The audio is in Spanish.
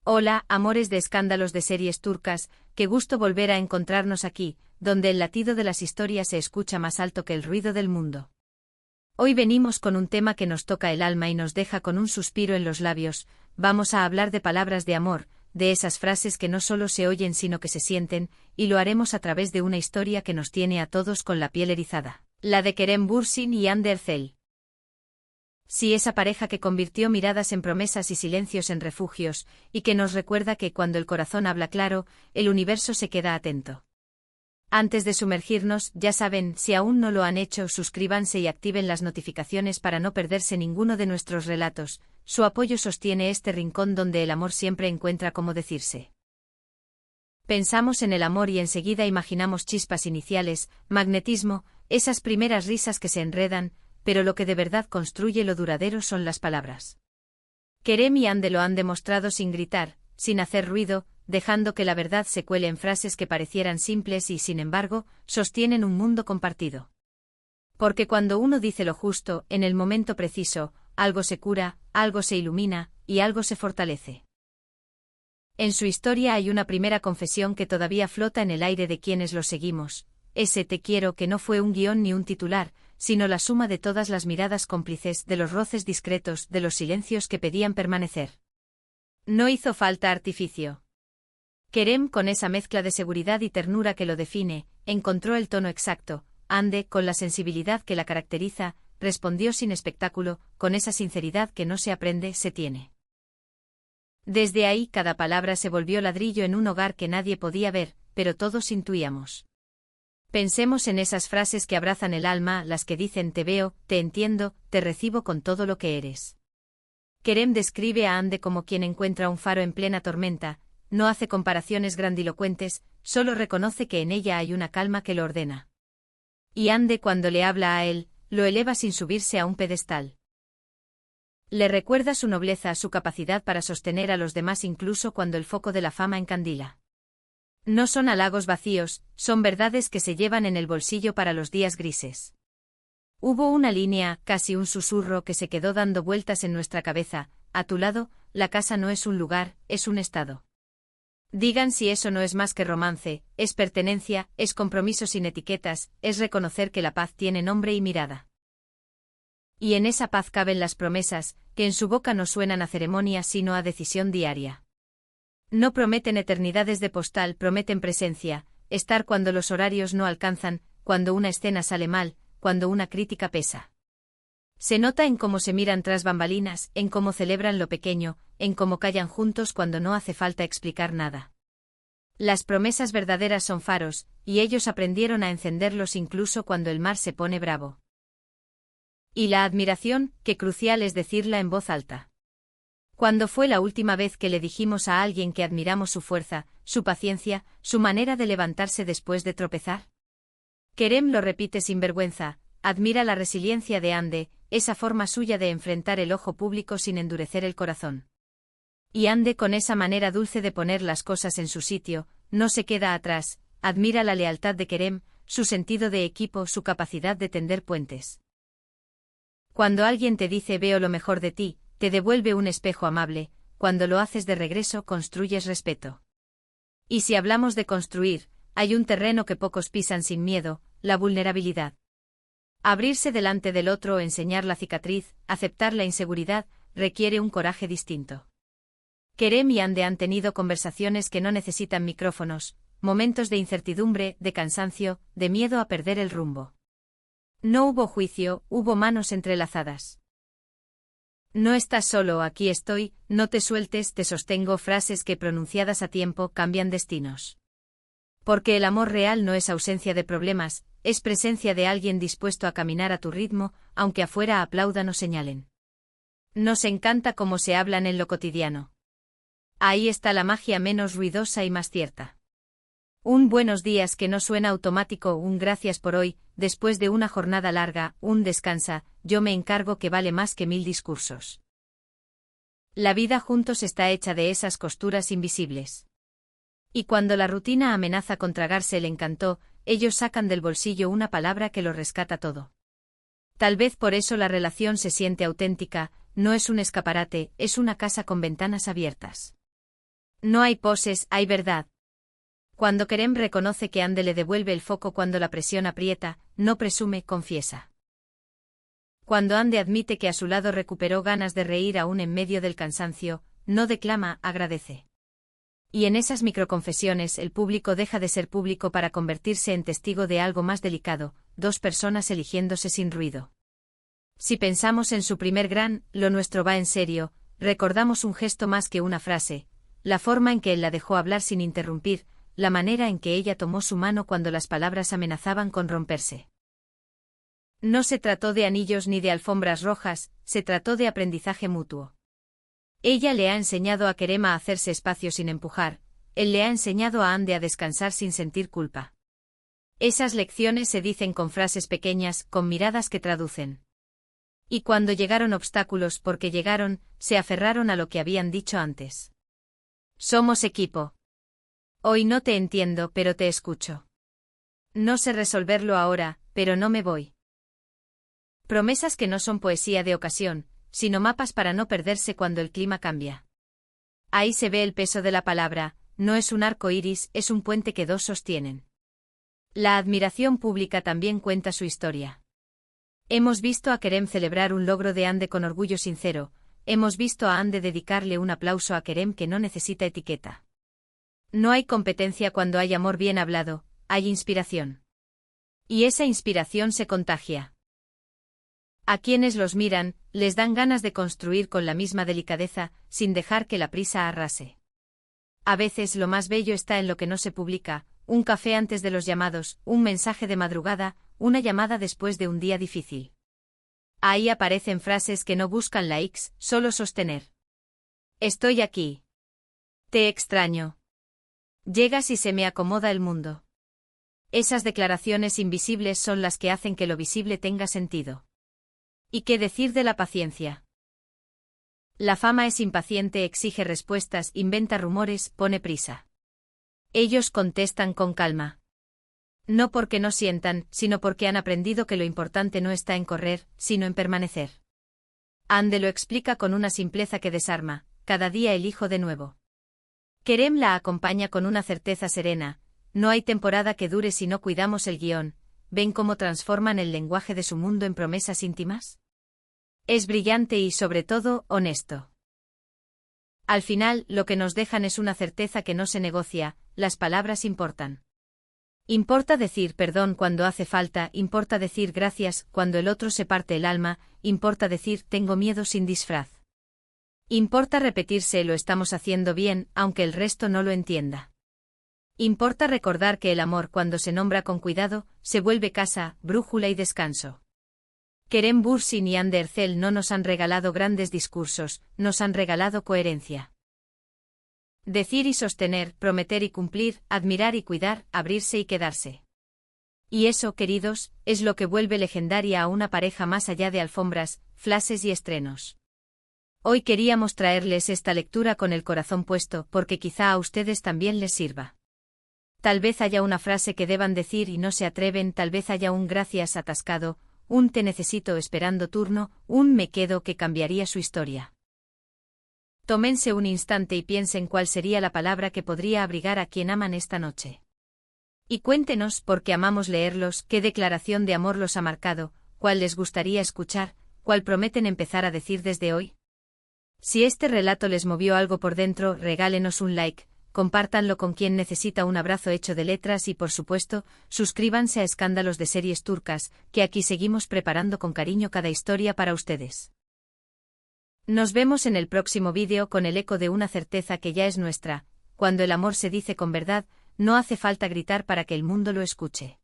Hola, amores de escándalos de series turcas, qué gusto volver a encontrarnos aquí, donde el latido de las historias se escucha más alto que el ruido del mundo. Hoy venimos con un tema que nos toca el alma y nos deja con un suspiro en los labios. Vamos a hablar de palabras de amor, de esas frases que no solo se oyen sino que se sienten, y lo haremos a través de una historia que nos tiene a todos con la piel erizada, la de Kerem Bürsin y Hande Erçel. Sí, esa pareja que convirtió miradas en promesas y silencios en refugios, y que nos recuerda que cuando el corazón habla claro, el universo se queda atento. Antes de sumergirnos, ya saben, si aún no lo han hecho, suscríbanse y activen las notificaciones para no perderse ninguno de nuestros relatos. Su apoyo sostiene este rincón donde el amor siempre encuentra cómo decirse. Pensamos en el amor y enseguida imaginamos chispas iniciales, magnetismo, esas primeras risas que se enredan, pero lo que de verdad construye lo duradero son las palabras. Kerem y Hande lo han demostrado sin gritar, sin hacer ruido, dejando que la verdad se cuele en frases que parecieran simples y, sin embargo, sostienen un mundo compartido. Porque cuando uno dice lo justo, en el momento preciso, algo se cura, algo se ilumina, y algo se fortalece. En su historia hay una primera confesión que todavía flota en el aire de quienes lo seguimos. Ese te quiero que no fue un guión ni un titular, sino la suma de todas las miradas cómplices, de los roces discretos, de los silencios que pedían permanecer. No hizo falta artificio. Kerem, con esa mezcla de seguridad y ternura que lo define, encontró el tono exacto. Hande, con la sensibilidad que la caracteriza, respondió sin espectáculo, con esa sinceridad que no se aprende, se tiene. Desde ahí cada palabra se volvió ladrillo en un hogar que nadie podía ver, pero todos intuíamos. Pensemos en esas frases que abrazan el alma, las que dicen te veo, te entiendo, te recibo con todo lo que eres. Kerem describe a Hande como quien encuentra un faro en plena tormenta, no hace comparaciones grandilocuentes, solo reconoce que en ella hay una calma que lo ordena. Y Hande, cuando le habla a él, lo eleva sin subirse a un pedestal. Le recuerda su nobleza, su capacidad para sostener a los demás incluso cuando el foco de la fama encandila. No son halagos vacíos, son verdades que se llevan en el bolsillo para los días grises. Hubo una línea, casi un susurro que se quedó dando vueltas en nuestra cabeza: a tu lado, la casa no es un lugar, es un estado. Digan si eso no es más que romance, es pertenencia, es compromiso sin etiquetas, es reconocer que la paz tiene nombre y mirada. Y en esa paz caben las promesas, que en su boca no suenan a ceremonia sino a decisión diaria. No prometen eternidades de postal, prometen presencia, estar cuando los horarios no alcanzan, cuando una escena sale mal, cuando una crítica pesa. Se nota en cómo se miran tras bambalinas, en cómo celebran lo pequeño, en cómo callan juntos cuando no hace falta explicar nada. Las promesas verdaderas son faros, y ellos aprendieron a encenderlos incluso cuando el mar se pone bravo. Y la admiración, qué crucial es decirla en voz alta. ¿Cuándo fue la última vez que le dijimos a alguien que admiramos su fuerza, su paciencia, su manera de levantarse después de tropezar? Kerem lo repite sin vergüenza, admira la resiliencia de Hande, esa forma suya de enfrentar el ojo público sin endurecer el corazón. Y Hande, con esa manera dulce de poner las cosas en su sitio, no se queda atrás, admira la lealtad de Kerem, su sentido de equipo, su capacidad de tender puentes. Cuando alguien te dice veo lo mejor de ti, te devuelve un espejo amable, cuando lo haces de regreso construyes respeto. Y si hablamos de construir, hay un terreno que pocos pisan sin miedo, la vulnerabilidad. Abrirse delante del otro o enseñar la cicatriz, aceptar la inseguridad, requiere un coraje distinto. Kerem y Hande han tenido conversaciones que no necesitan micrófonos, momentos de incertidumbre, de cansancio, de miedo a perder el rumbo. No hubo juicio, hubo manos entrelazadas. No estás solo, aquí estoy, no te sueltes, te sostengo, frases que pronunciadas a tiempo cambian destinos. Porque el amor real no es ausencia de problemas, es presencia de alguien dispuesto a caminar a tu ritmo, aunque afuera aplaudan o señalen. Nos encanta cómo se hablan en lo cotidiano. Ahí está la magia menos ruidosa y más cierta. Un buenos días que no suena automático, un gracias por hoy, después de una jornada larga, un descansa, yo me encargo, que vale más que 1000 discursos. La vida juntos está hecha de esas costuras invisibles. Y cuando la rutina amenaza con tragarse el encanto, ellos sacan del bolsillo una palabra que lo rescata todo. Tal vez por eso la relación se siente auténtica, no es un escaparate, es una casa con ventanas abiertas. No hay poses, hay verdad. Cuando Kerem reconoce que Ande le devuelve el foco cuando la presión aprieta, no presume, confiesa. Cuando Ande admite que a su lado recuperó ganas de reír aún en medio del cansancio, no declama, agradece. Y en esas microconfesiones el público deja de ser público para convertirse en testigo de algo más delicado, dos personas eligiéndose sin ruido. Si pensamos en su primer gran, lo nuestro va en serio, recordamos un gesto más que una frase, la forma en que él la dejó hablar sin interrumpir, la manera en que ella tomó su mano cuando las palabras amenazaban con romperse. No se trató de anillos ni de alfombras rojas, se trató de aprendizaje mutuo. Ella le ha enseñado a Kerem a hacerse espacio sin empujar, él le ha enseñado a Ande a descansar sin sentir culpa. Esas lecciones se dicen con frases pequeñas, con miradas que traducen. Y cuando llegaron obstáculos porque llegaron, se aferraron a lo que habían dicho antes. Somos equipo. Hoy no te entiendo, pero te escucho. No sé resolverlo ahora, pero no me voy. Promesas que no son poesía de ocasión, sino mapas para no perderse cuando el clima cambia. Ahí se ve el peso de la palabra, no es un arco iris, es un puente que dos sostienen. La admiración pública también cuenta su historia. Hemos visto a Kerem celebrar un logro de Ande con orgullo sincero, hemos visto a Ande dedicarle un aplauso a Kerem que no necesita etiqueta. No hay competencia cuando hay amor bien hablado, hay inspiración. Y esa inspiración se contagia. A quienes los miran, les dan ganas de construir con la misma delicadeza, sin dejar que la prisa arrase. A veces lo más bello está en lo que no se publica, un café antes de los llamados, un mensaje de madrugada, una llamada después de un día difícil. Ahí aparecen frases que no buscan likes, solo sostener. Estoy aquí. Te extraño. Llegas y se me acomoda el mundo. Esas declaraciones invisibles son las que hacen que lo visible tenga sentido. ¿Y qué decir de la paciencia? La fama es impaciente, exige respuestas, inventa rumores, pone prisa. Ellos contestan con calma. No porque no sientan, sino porque han aprendido que lo importante no está en correr, sino en permanecer. Ande lo explica con una simpleza que desarma, cada día elijo de nuevo. Kerem la acompaña con una certeza serena, no hay temporada que dure si no cuidamos el guión, ¿ven cómo transforman el lenguaje de su mundo en promesas íntimas? Es brillante y, sobre todo, honesto. Al final, lo que nos dejan es una certeza que no se negocia, las palabras importan. Importa decir perdón cuando hace falta, importa decir gracias cuando el otro se parte el alma, importa decir tengo miedo sin disfraz. Importa repetirse lo estamos haciendo bien, aunque el resto no lo entienda. Importa recordar que el amor cuando se nombra con cuidado, se vuelve casa, brújula y descanso. Kerem Bürsin y Ande Erçel no nos han regalado grandes discursos, nos han regalado coherencia. Decir y sostener, prometer y cumplir, admirar y cuidar, abrirse y quedarse. Y eso, queridos, es lo que vuelve legendaria a una pareja más allá de alfombras, flashes y estrenos. Hoy queríamos traerles esta lectura con el corazón puesto porque quizá a ustedes también les sirva. Tal vez haya una frase que deban decir y no se atreven, tal vez haya un gracias atascado, un te necesito esperando turno, un me quedo que cambiaría su historia. Tómense un instante y piensen cuál sería la palabra que podría abrigar a quien aman esta noche. Y cuéntenos, porque amamos leerlos, qué declaración de amor los ha marcado, cuál les gustaría escuchar, cuál prometen empezar a decir desde hoy. Si este relato les movió algo por dentro, regálenos un like, compártanlo con quien necesita un abrazo hecho de letras y por supuesto, suscríbanse a Escándalos de Series Turcas, que aquí seguimos preparando con cariño cada historia para ustedes. Nos vemos en el próximo vídeo con el eco de una certeza que ya es nuestra, cuando el amor se dice con verdad, no hace falta gritar para que el mundo lo escuche.